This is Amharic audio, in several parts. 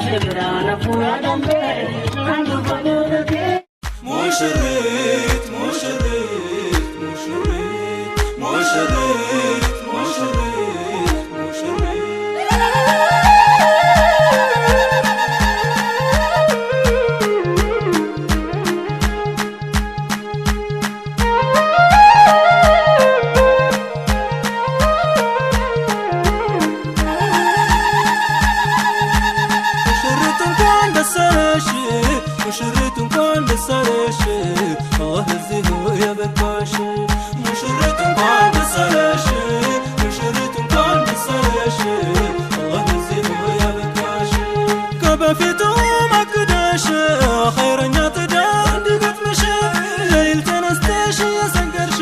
مشرت مشرت مشرت مشرت مشرت مشرت مشرت እንኳን ደስ አለሽ እዚህ የበቃሽ ሙሽሪት እንኳን ደስ አለሽ ሙሽሪት እንኳን ደስ አለሽ እዚህ የበቃሽ ከበፊቱ ማቅደሽ ኸይረኛ ትዳር እንዲገጥምሽ ሌሊት ተነስተሽ የሰገድሽ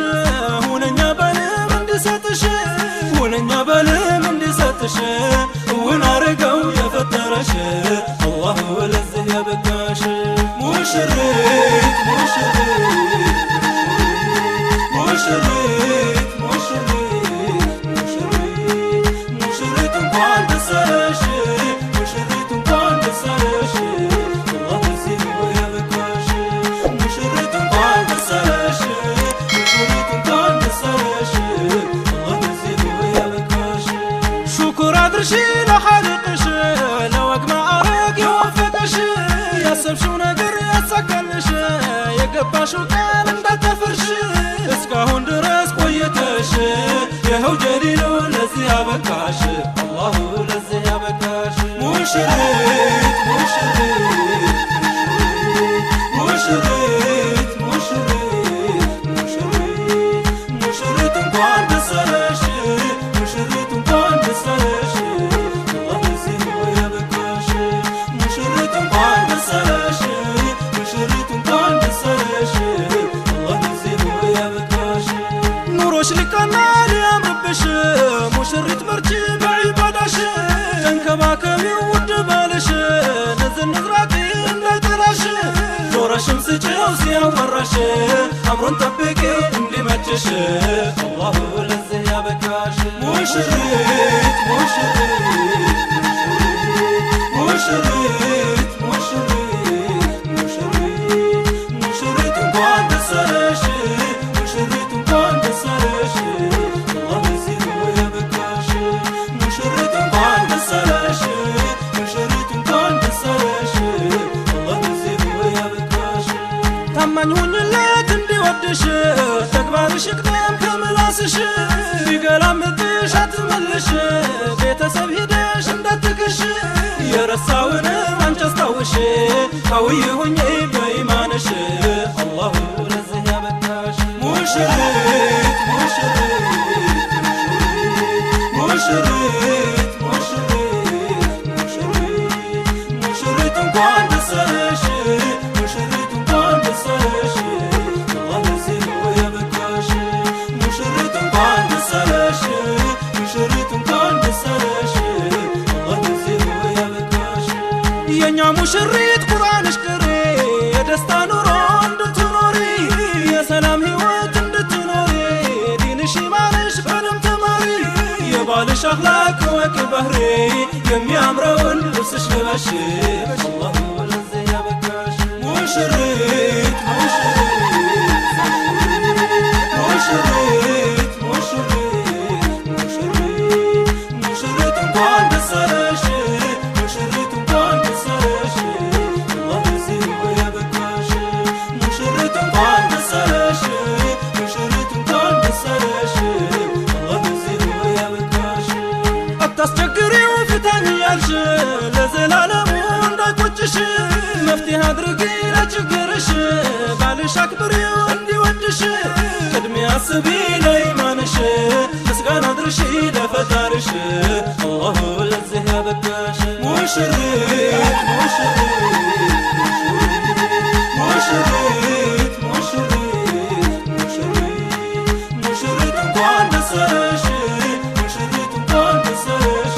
ሁነኛ ባልም እንዲሰጥሽ ሁነኛ ባልም እንዲሰጥሽ እውን አረገው የፈጠረሽ አላህ ለዚህ የበቃሽ مشرت مشرت مشرت مشرت مشرت مشرت እንኳን ደስ አለሽ مشرت እንኳን ደስ አለሽ አላህ ለዚህ የበቃሽ مشرت እንኳን ደስ አለሽ مشرت እንኳን ደስ አለሽ አላህ ለዚህ የበቃሽ ሽኩር አድርሺ ለኻልቅሽ ለወግ ማዕረግ የወፈቀሽ ያሰብሽው ነገር ያሳካልሽ የገባሽው ቃል እንዳታፈርሽ እስካሁን ድረስ ቆይተሽ ይኸው ጀሊሉ ለዚህ ያበቃሽ አላሁ ለዚህ ያበቃሽ ሙሽሪት ሙሽሪት ሙሽሪት ሙሽሪት ሙሽሪት ሙሽሪት እንኳን ደስ አለሽ ሙሽሪት እንኳን ደስ አለሽ አላህ ለዚህ ያበቃሽ ሙሽሪት እንኳን ደስ አለሽ ሙሽሪት እንኳን ደስ አለሽ አላህ ለዚህ ያበቃሽ ኑሮሽ ልቃና ሊያምርብሽ ሙሽሪት መርጪ በዒባዳሽ ተንከባከቢው ውድ ባልሽ ንዝን ንዝራቂ እንዳይጠላሽ ዞረሽም ስጪው ሲያወራሽ አምሮን ጠብቂ እንዲመችሽ አላሁ ለዚህ ያበቃሽ ሙሽሪት ሙሽሪት ሙሽሪት ሙሽሪት ሙሽሪት እንኳን ደስ አለሽ ሙሽሪት እንኳን ደስ አለሽ አላህ ለዚህ ያበቃሽ ሙሽሪት እንኳን ደስ አለሽ ሙሽሪት እንኳን ደስ አለሽ አላህ ለዚህ ያበቃሽ ታማኝ ሁኝለት እንዲወድሽ ተግባርሽ ይቅደም ከምላስሽ ቢገላምጥሽ አትመልሽ ቤተሰብ ሂደሽ እንዳትክሽ የረሳውንም አንቺ አስታውሽ ቀውይ ሁኚ በኢማንሽ አላሁ ለዚህ ያበቃሽ ሙሽሪት ሙሽሪት ሙሽሪት ሙሽሪት ሙሽሪት ሙሽሪት እንኳን ደስ አለሽ ሙሽሪት እንኳን ደስ አለሽ አላህ ለዚህ ያበቃሽ ሙሽሪት እንኳን ደስ አለሽ ሙሽሪት እንኳን ደስ አለሽ አላህ ለዚህ ያበቃሽ የኛ ሙሽሪት ቁርአንሽ ቅሪ የደስታ ኑሮ እንድትኖሪ የሰላም ህይወት እንድትኖሪ ዲንሽ ኢማንሽ በደም ተማሪ የባልሽ አኽላቅ ወቅ ባህሪ የሚያምረውን ልብስሽ ልበሽ አላሁ ለዚህ ያበቃሽ ሙሽሪት ሙሽሪት ሙሽሪት ሙሽሪት ሙሽሪት ሙሽሪት እንኳን ደስ አለሽ ሙሽሪት እንኳን ደስ አለሽ አላህ ለዚህ ያበቃሽ ሙሽሪት እንኳን ደስ አለሽ ሙሽሪት እንኳን ደስ አለሽ አላህ ለዚህ ያበቃሽ አታስቸግሪው ፍታኝ ያልሽ ለዘላለሙ እንዳይቆጭሽ መፍትሄ አድርጊ ለችግርሽ ባልሽ አክብሪው እንዲወድሽ ቅድሚያ አስቢ ለኢማንሽ ምስጋና አድርሺ ለፈጣሪሽ አላሁ ለዚህ ያበቃሽ ሙሽሪት ሙሽሪት ሙሽሪት ሙሽሪት ሙሽሪት ሙሽሪት እንኳን ደስ አለሽ ሙሽሪት እንኳን ደስ አለሽ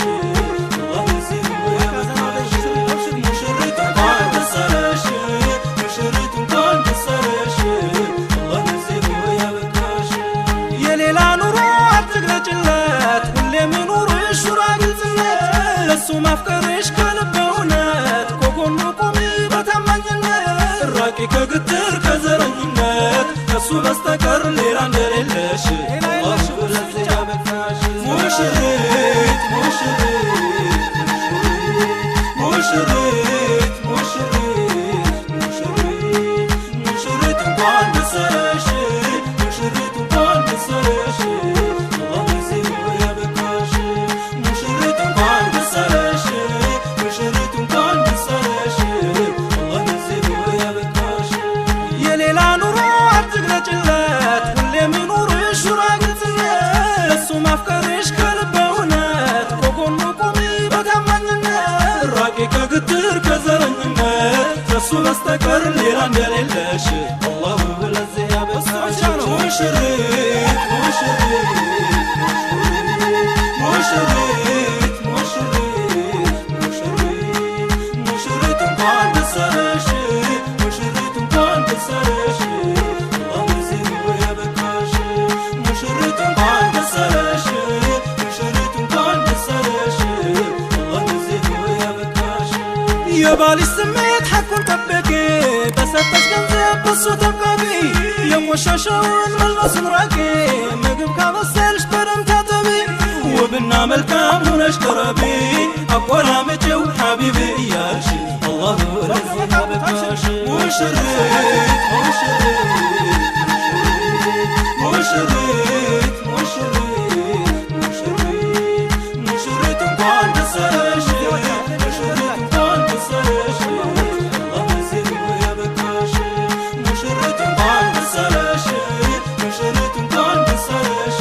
አላህ ለዚህ ያበቃሽ ሙሽሪት እንኳን ደስ አለሽ ሙሽሪት እንኳን ደስ አለሽ አላህ ለዚህ ያበቃሽ የሌላ ኑሮ አትግለጭለት ሁሌም ይኑርሽ ሹራ ግልጽነት ለሱ ማፍቀርሽ ከልብ እውነት ከሱ በስተቀር ሌላ እንደሌለሽ አላሁ ለዚህ ያበቃሽ ሙሽሪት ሙሽሪት ሙሽሪት ሙሽሪት ሙሽሪት እንኳን ደስ አለሽ ሙሽሪት እንኳን ደስ አለሽ አላሁ ለዚህ ያበቃሽ ሙሽሪት እንኳን ደስ አለሽ ሙሽሪት እንኳን ደስ አለሽ አላሁ ለዚህ ያበቃሽ የሌላ ኑሮ አትግለጭለት ሁሌም ይኑርሽ ሹራግትነት እሱ ማፍቀርሽ ከልብ እውነት ከጎኑ ቁሚ በታማኝነት ራቂ ከግትር ከዘረኝነት ከሱ በስተቀር ሌላ እንደሌለሽ አላሁ ለዚህ ያበቃሽ ሙሽሪት ሙሽሪት ሙሽሪት ሙሽሪት ሙሽሪት እንኳን ደስ አለሽ ሙሽሪት እንኳን ደስ አለሽ አላሁ ለዚህ ያበቃሽ ሙሽሪት እንኳን ደስ አለሽ ሙሽሪት እንኳን ደስ አለሽ አላሁ ለዚህ ያበቃሽ የባልሽ ስሜት ሐቁን ጠብቂ በሰጠሽ ገንዘብ በሱ ተብቃቢ የቆሸሸውን መልበሱን ራቂ ምግብ ካበሰልሽ በደንብ ታጠቢ ውብና መልካም ሆነሽ ቅረቢ አቆላምጪው ሐቢቢ እያልሽ አላሁ ለዚህ ያበቃሽ ሙሽሪት ሙሽሪት ሙሽሪት ሙሽሪት ሙሽሪት እንኳን ደስ አለሽ ሙሽሪት እንኳን ደስ አለሽ አላሁ ለዚህ ያበቃሽ ሙሽሪት እንኳን ደስ አለሽ ሙሽሪት እንኳን ደስ አለሽ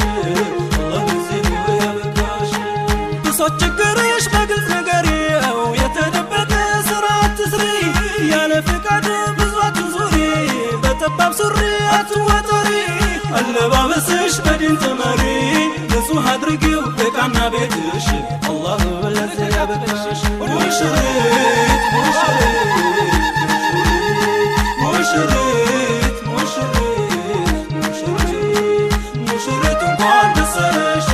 አላሁ ለዚህ ያበቃሽ ብሶት ችግርሽ በግልጽ ንገሪው የተደበቀ ስራ አትስሪ ያለ ፍቃድ ብዙ አትዙሪ በጠባብ ሱሪ አትወጠሪ አለባበስሽ በዲን ተመሪ ንጹህ አድርጊው ዕቃና ቤትሽ አላሁ ለዚህ ያበቃሽ ሙሽሪት ሙሽሪት ሙሽሪት ሙሽሪት ሙሽሪት እንኳን ደስ አለሽ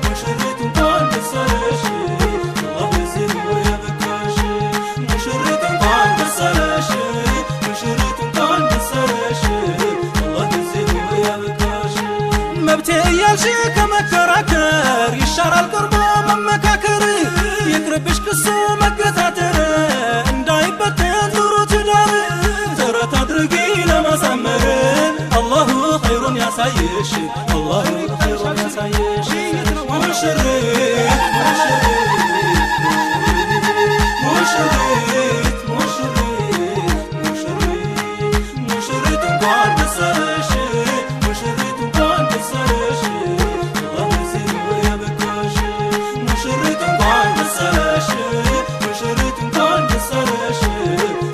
ሙሽሪት እንኳን ደስ አለሽ አላሁ ለዚህ ያበቃሽ ሙሽሪት እንኳን ደስ አለሽ ሙሽሪት እንኳን ደስ አለሽ አላሁ ለዚህ ያበቃሽ መብቴ እያልሽ ከመከራከር ይሻራል ቀርቦ መመካከር ይቅርብሽ ክሱ መገታተር እንዳይበተን ዙሩ ትዳር ጥረት አድርጊ ለማሳመር አላሁ ኸይሩን ያሳይሽ አላሁ ኸይሩን ያሳይሽ ሙሽሪት ሙሽሪት ሙሽሪት ሙሽሪት እንኳን ደስ አለሽ ሙሽሪት እንኳን ደስ አለሽ አላሁ ለዚህ ያበቃሽ ሙሽሪት እንኳን ደስ አለሽ ሙሽሪት እንኳን ደስ አለሽ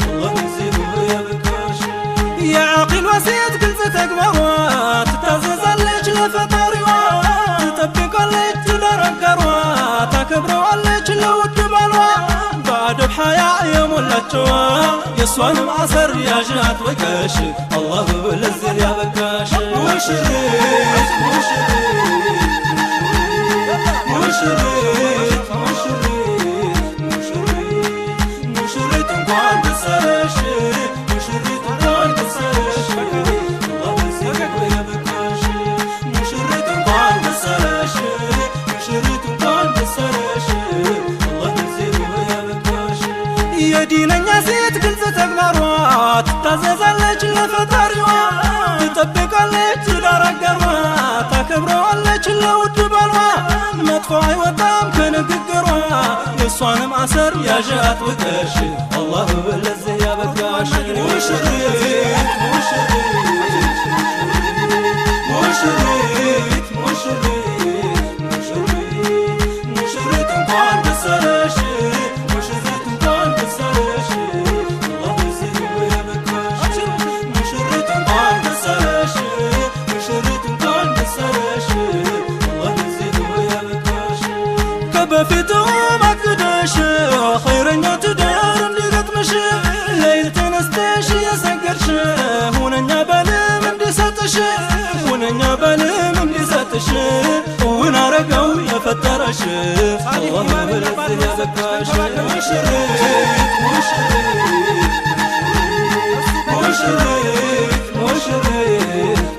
አላሁ ለዚህ ያበቃሽ የዓቂል ወሴት ግልጽ ተግባሯ ትታዘዛለች ለፈጣሪዋ ትጠብቃለች ትዳር አጋሯ ታከብረዋለች ለውድ ባሏ በአደብ ሐያ የሞላችዋ የእሷንም አሰር ያዥናት ወቀሽ አላሁ ለዚህ ያበቃሽ ሙሽሪት ሙሽሪት ሙሽሪት ሙሽሪት እንኳን ደስ አለሽ ሙሽሪት እንኳን ደስ አለሽ አላሁ ለዚህ ያበቃሽ ሙሽሪት እንኳን ደስ አለሽ ሙሽሪት እንኳን ደስ አለሽ አላሁ ለዚህ ያበቃሽ የዲነኛ ሴት ግልጽ ተግባሯ ትታዘዛለች ለፈጣሪዋ ትጠብቃለች ትዳር አጋሯ ታከብረዋለች ለውድ ባሏ መጥፎ አይወጣም ከንግግሯ የእሷንም አሰር ያዥ አጥብቀሽ አላሁ ለዚህ ያበቃሽ ሙሽሪት ሙሽሪት ሙሽሪት ሙሽሪት ሙሽሪት እንኳን ደስ አለሽ ሙሽሪት እንኳን ደስ አለሽ አላሁ ለዚህ ያበቃሽ ሙሽሪት እንኳን ደስ አለሽ ሙሽሪት እንኳን ደስ አለሽ አላሁ ለዚህ ያበቃሽ ከበፊቱ ማቅደሽ ኸይረኛው ትዳር እንዲገጥምሽ ሌሊት ተነስተሽ የሰገድሽ ሁነኛ ባልም እንዲሰጥሽ ሁነኛ ባልም እንዲሰጥሽ እውን አረገው የፈጠረሽ አላሁ ለዚህ ያበቃሽ ሙሽሪት ሙሽሪት ሙሽሪት ሙሽሪት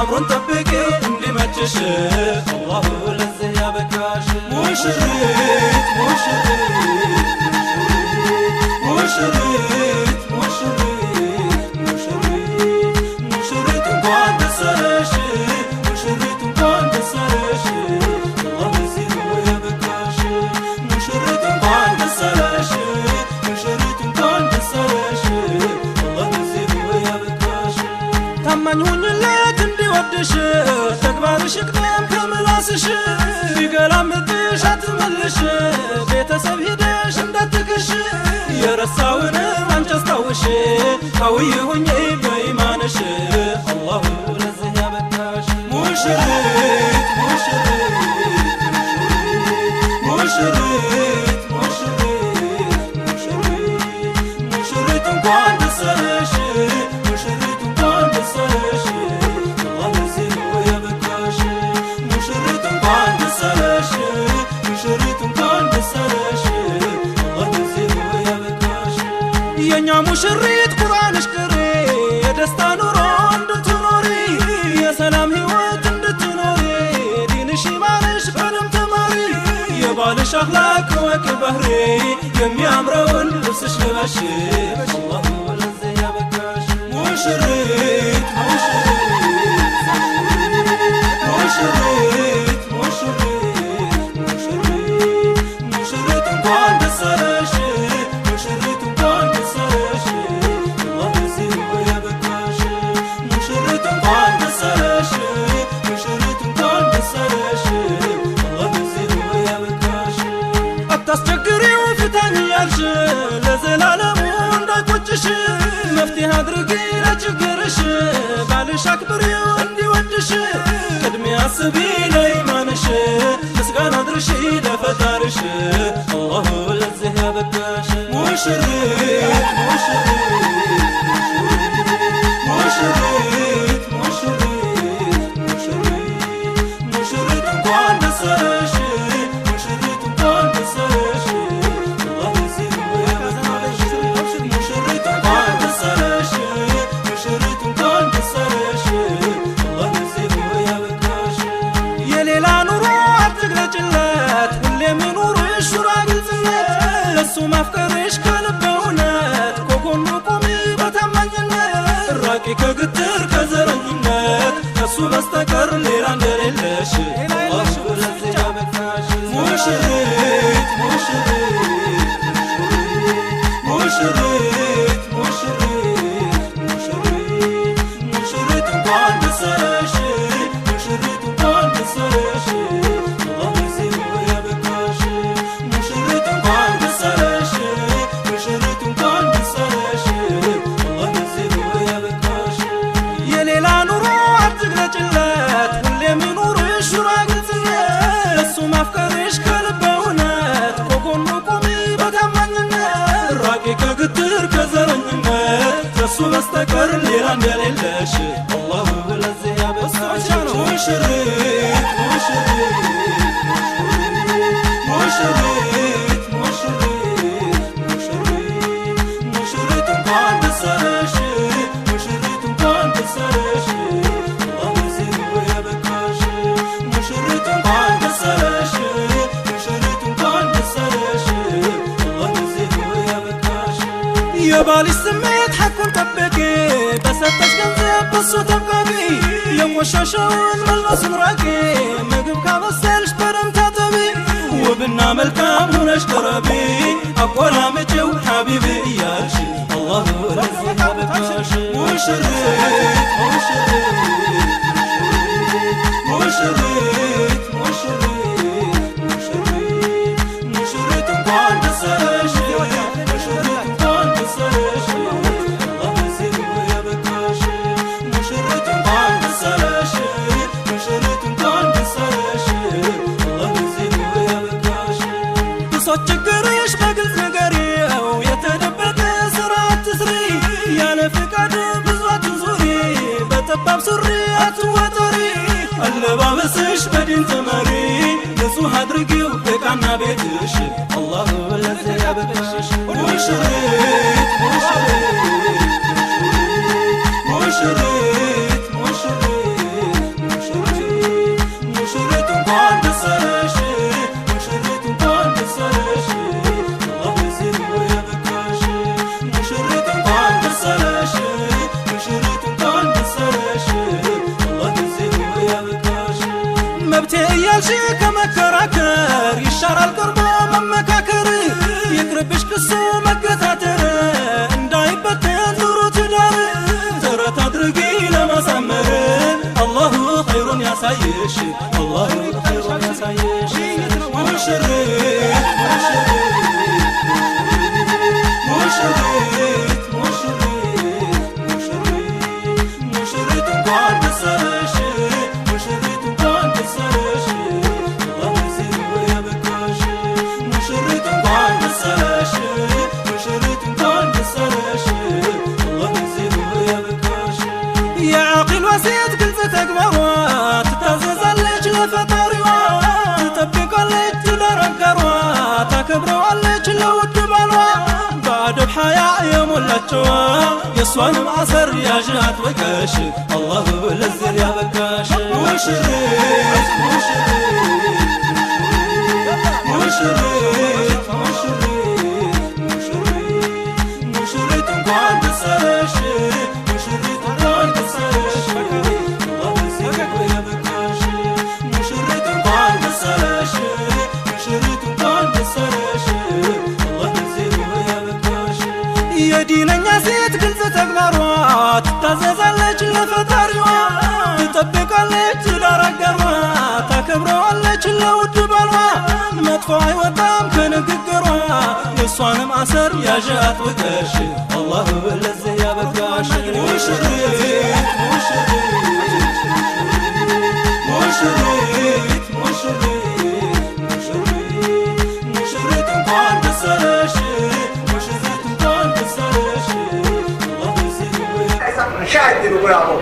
أمر طبقي اللي ما تشاء الله لزه يا بكاش مشريت مشريت مشريت مشريت مشريت مشريت وقعد بسراشي مشريت وقعد بسراشي الله يزيد يا بكاش مشريت وقعد بسراشي مشريت وقعد بسراشي الله يزيد يا بكاش تمنون تكبرش قدام كملاسش يقلمتش هتملش ራስሽ ቤተሰብ ሄደሽ እንዳትክሽ የረሳውንም አንቺ አስታውሽ ቃውይ ሁኚ በኢማንሽ አላሁ ለዚህ ያበቃሽ ሙሽሪት ሙሽሪት ሙሽሪት ሙሽሪት እንኳን ደስ አለሽ ሙሽሪት እንኳን ደስ አለሽ አላህ ለዚህ ያበቃሽ ሙሽሪት እንኳን ደስ አለሽ ሙሽሪት እንኳን ደስ አለሽ አላህ ለዚህ ያበቃሽ የኛ ሙሽሪት ቁርአንሽ ቅሪ የደስታ ኑሮ እንድትኖሪ የሰላም ህይወት እንድትኖሪ ዲንሽ ኢማንሽ በደንብ ተማሪ የባልሽ አኽላቅ ወቅ ባህሪ የሚያምረውን ልብስሽ ልበሽ አላሁ ለዚህ ያበቃሽ ሙሽሪት ሙሽሪት ሙሽሪት እንኳን ደስ አለሽ ሙሽሪት እንኳን ደስ አለሽ አላህ ለዚህ ያበቃሽ ሙሽሪት እንኳን ደስ አለሽ ሙሽሪት እንኳን ደስ አለሽ አላህ ለዚህ ያበቃሽ አታስቸግሪው ፍታኝ ያልሽ ለዘላለሙ እንዳይቆጭሽ መፍትሄ አድርጊ ለችግርሽ ባልሽ አክብሪው እንዲወድሽ ቅድሚያ አስቢ ለኢማንሽ ምስጋና አድርሺ ለፈጣሪሽ አላሁ ለዚህ ያበቃሽ ሙሽሪት ሙሽሪት ሙሽሪት እንኳን ደስ አለሽ ሙሽሪት እንኳን ደስ አለሽ አላህ ለዚህ ያበቃሽ ሙሽሪት እንኳን ደስ አለሽ ሙሽሪት እንኳን ደስ አለሽ አላህ ለዚህ ያበቃሽ የሌላ ኑሮ አትግለጭለት ሁሌም ይኑርሽ ሹራ ግልጽነት ለሱ ማፍቀርሽ ከልብ እውነት ከጎኑ ቁሚ በታማኝነት ራቂ ከግትር ከዘረኝነት ከሱ በስተቀር ሌላ እንደሌለሽ አላህ ለዚህ ያበቃሽ ሙሽሪት ሙሽሪት ሙሽሪት እንኳን ደስ አለሽ ሙሽሪት እንኳን ደስ አለሽ አላህ ለዚህ ያበቃሽ ሙሽሪት እንኳን ደስ አለሽ ሙሽሪት እንኳን ደስ አለሽ አላህ ለዚህ ያበቃሽ የሌላ ኑሮ አትግለጭለት ሁሌም ይኑርሽ ሹራ ግልጽነት ለሱ ማፍቀርሽ ከልብ እውነት ከጎኑ ቁሚ በታማኝነት ራቂ ከግትር ከዘረኝነት ከሱ በስተቀር ሌላ እንደሌለሽ አላሁ ለዚህ ያበቃሽ ሙሽሪት ሙሽሪት እንኳን ደስ አለሽ ሙሽሪት እንኳን ደስ አለሽ አላህ ለዚህ ያበቃሽ ሙሽሪት እንኳን ደስ አለሽ ሙሽሪት እንኳን ደስ አለሽ አላህ ለዚህ ያበቃሽ የባልሽ ስሜት ሐቁን ጠብቂ በሰጠሽ ገንዘብ በሱ ተብቃቂ የቆሻሻውን መልበሱን ራቂ ምግብ ካበሰልሽ በደንብ ታጠቢ ውብና መልካም ሆነሽ ቅረቢ አቆላምጪው ሐቢቢ እያልሽ አላሁ ለዚህ ያበቃሽ ሙሽሪት ሙሽሪት እንኳን ደስ አለሽ ሙሽሪት እንኳን ደስ አለሽ አላህ ለዚህ ያበቃሽ ሙሽሪት እንኳን ደስ አለሽ ሙሽሪት እንኳን ደስ አለሽ አላህ ለዚህ ያበቃሽ ብሶት ችግርሽ በግልጽ ንገሪው የተደበቀ ስራ አትስሪ ያለ ፍቃድ ብዙ አትዙሪ በጠባብ ሱሪ አትወጠሪ አለባበስሽ በዲን ተመሪ ንጹህ አድርጊው ዕቃና ቤትሽ አላሁ ለዚህ ያበቃሽ ሙሽሪት ሙሽሪት እንኳን ደስ አለሽ ሙሽሪት እንኳን ደስ አለሽ አላህ ለዚህ ያበቃሽ ሙሽሪት እንኳን ደስ አለሽ ሙሽሪት እንኳን ደስ አለሽ አላህ ለዚህ ያበቃሽ መብቴ እያልሽ ከመከራከር ይሻራል ቀርቦ መመካከር ይቅርብሽ ክሱ መገታተር እንዳይበተን ኑሮ ትዳር ተረት አድርጊ ለማሳመር አላሁ ኸይሩን ያሳይሽ አላሁ ኸይሩን ያሳይሽ ሙሽሪት ናቸው የሷንም አሰር ያዣት ወቀሽ አላህ ለዚህ ያበቃሽ ሙሽሪት ሙሽሪት ሙሽሪት እንኳን ደስ አለሽ ሙሽሪት እንኳን ደስ አለሽ አላህ ለዚህ ያበቃሽ ሙሽሪት እንኳን ደስ አለሽ ሙሽሪት እንኳን ደስ አለሽ አላህ ለዚህ ያበቃሽ የዲነኛ ሴት ግልጽ ተግባሯ ትታዘዛለች ለፈጣሪዋ ትጠብቃለች ትዳር አጋሯ ታከብረዋለች ለውድ ባሏ መጥፎ አይወጣም ከንግግሯ የእሷንም አሰር ያዣት ወቀሽ አላህ ለዚህ ያበቃሽ ሙሽሪት ሙሽሪት ሙሽሪት እንኳን ደስ አለሽ ሙሽሪት እንኳን ደስ አለሽ አላህ ለዚህ Sceglielo bravo!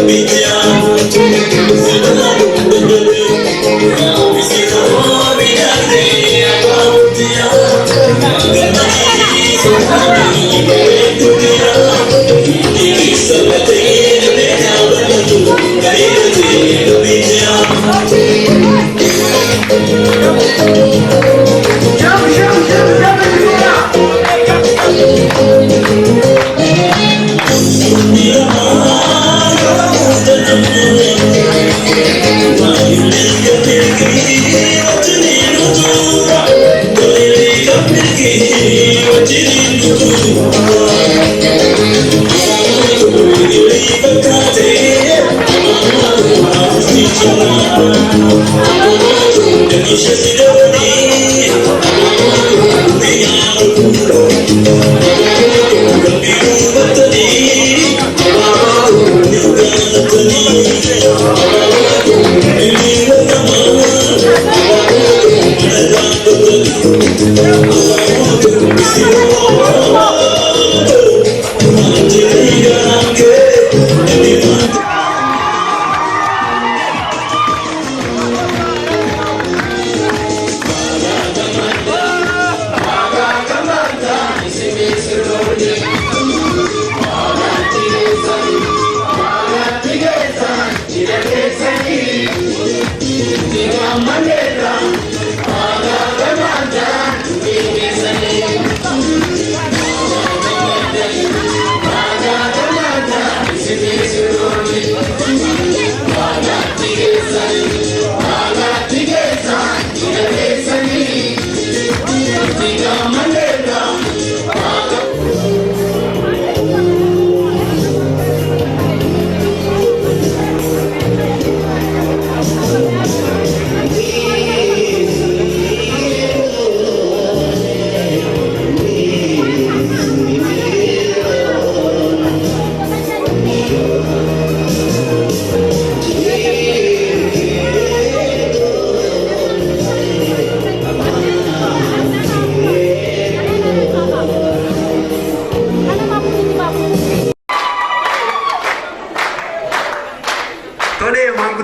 Be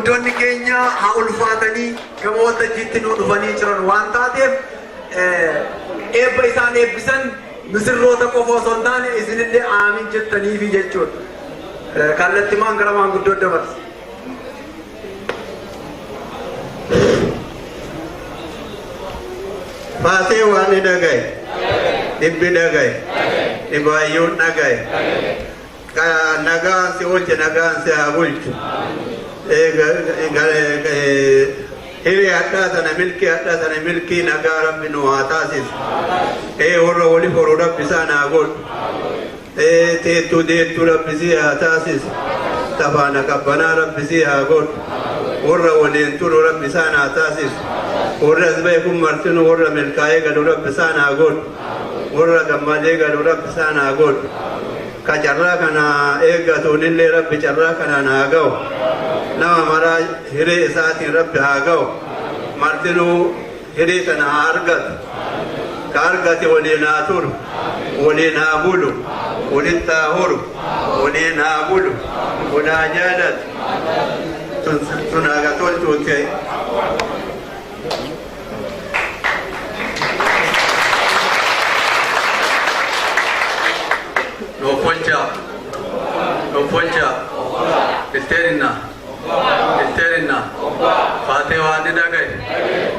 Maanguddoonni keenya haa ulfaatanii gama waltajjiitti nu dhufanii jiran waan taateef eebba isaan eebbisan misirroota qofa osoo hin taane isinillee aamin jettaniifi jechuudha. Kallattimaan gara maanguddoo dabarsa. Faatee waan ni dhagaye, dhibbi dhagaye, dhibaayyuun dhagaye. Nagaan si oolche, nagaan si haa bulchu. Hiri hadhaa sana milkii nagaa Rabbi nu haa taasisu. Warra waliif horuu Rabbi isaan haa godhu. Teettuu deettuu Rabbi si haa taasisu. Tafaana qabbanaa Rabbi si haa godhu. Warra waliin turu Rabbi isaan haa taasisu. Warra as beekun martinu warra milkaa'ee galu Rabbi isaan haa godhu. Warra gammadee galu Rabbi isaan haa godhu. Ka carraa kana eeggatuunillee Rabbi carraa kanaan haa ga'u. Nama maraa hiree isaatiin Rabbi haa ga'u. Martinuu hiree kana haa argatu. Ka argate waliin haa turu, waliin haa bulu, walitti haa horu, waliin haa bulu, wal haa jaalatu. Sun haa tolchuun ta'e. Noffolcha, ilteeninna, faatee waan ni dhagaye,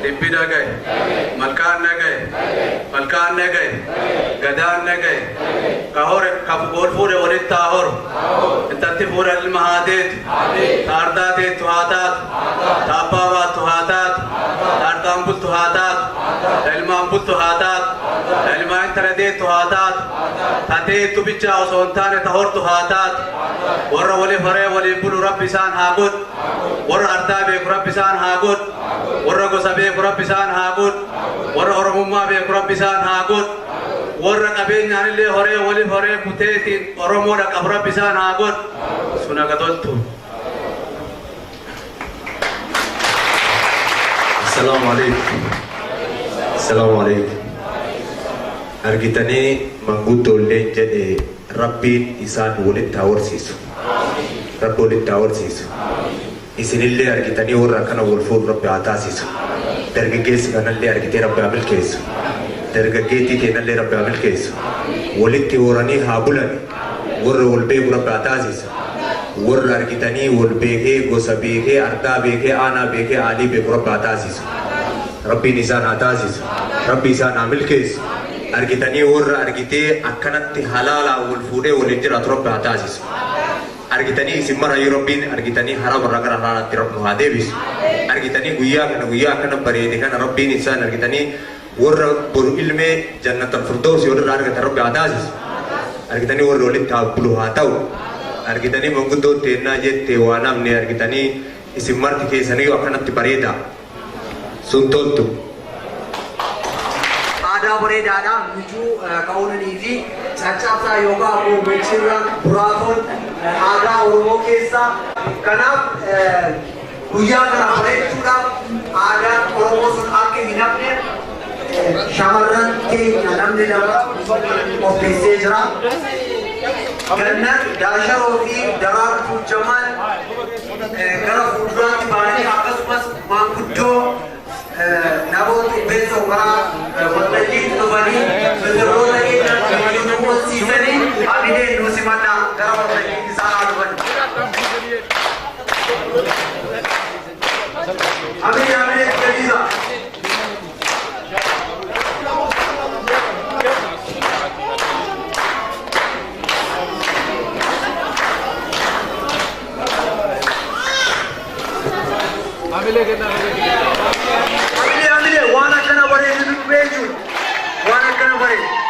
dhibbi dhagaye, malkaan dhagaye, gadaan dhagaye, ka ol fuudhe walitti haa horu, intatti fuudha ilma haa deetu, ta ardaa deettu haa taatu, ta abbaa baattu haa taatu, ta ardaan bultu haa taatu, ta ilmaan bultu haa taatu, ta ilmaan intala deettu haa taatu, ta deettu bichaa osoo hin taane ta hortu haa taatu. Warra waliif horee waliin bulu Rabbi isaan haa godhu. Warra ardaa beeku Rabbi isaan haa godhu. Warra gosa beeku Rabbi isaan haa godhu. Warra oromummaa beeku Rabbi isaan haa godhu. Warra qabeenyaanillee horee waliif horee kuteetiin Oromoodha qabu Rabbi isaan haa godhu. Sun akka toltu. Assalamu alaikum. Argitanii manguddoolee jedhe Rabbiin isaan walitti haa horsiisu. Rabbi walitti haa horsiisu. Isinillee argitanii warra akkana wal fuudhu Rabbi haa taasisu. Dargaggeessi kanallee argitee Rabbi haa milkeessu. Dargaggeettii keenyallee Rabbi haa milkeessu. Walitti horanii haa bulani. Warra wal beeku Rabbi haa taasisu. Warra argitanii wal beekee gosa beekee ardaa beekee aanaa beekee aalii beeku Rabbi haa taasisu. Rabbiin isaan haa taasisu. Rabbi isaan haa milkeessu. Argitanii warra argitee akkanatti halaalaa wal fuudhee waliin jiraatu Rabbi haa taasisu. Argitanii isin mara yoo Rabbiin argitanii haram irraa gara halaalaatti Rabbi haa deebisu. Argitanii guyyaa akkana bareede kana Rabbiin isaan argitanii warra boru ilmee jannatul firdaus yoo irraa argatan Rabbi haa taasisu. Argitanii warra walitti haa bulu haa ta'u. Argitanii manguddoo teennaa jettee waa namni argitanii isin marti keessanii akkanatti bareeda. Sun toltu. Aadaa bareedaadhaan mijuu ka'uunanii fi caccabsaa yookaan ammoo beeksisaan buraatoon aadaa Oromoo keessaa. Kanaaf guyyaa kana bareechuudhaaf aadaan Oromoo sun akka hin hafne shamarran keenya namni lama qopheessee jira. Gannat Daasharoo fi Daraartuu Jamaal gara fuulduraatti ba'anii akkasumas maanguddoo namoota beeksoo karaa waltajjiitti dhufanii misirroota keenya nu horsiisanii abideen nu simannaa gara waltajjiitti isaan haa dhufan. Abidee gadiisa. Amile, wana kana bare ni beju, wana kana bare.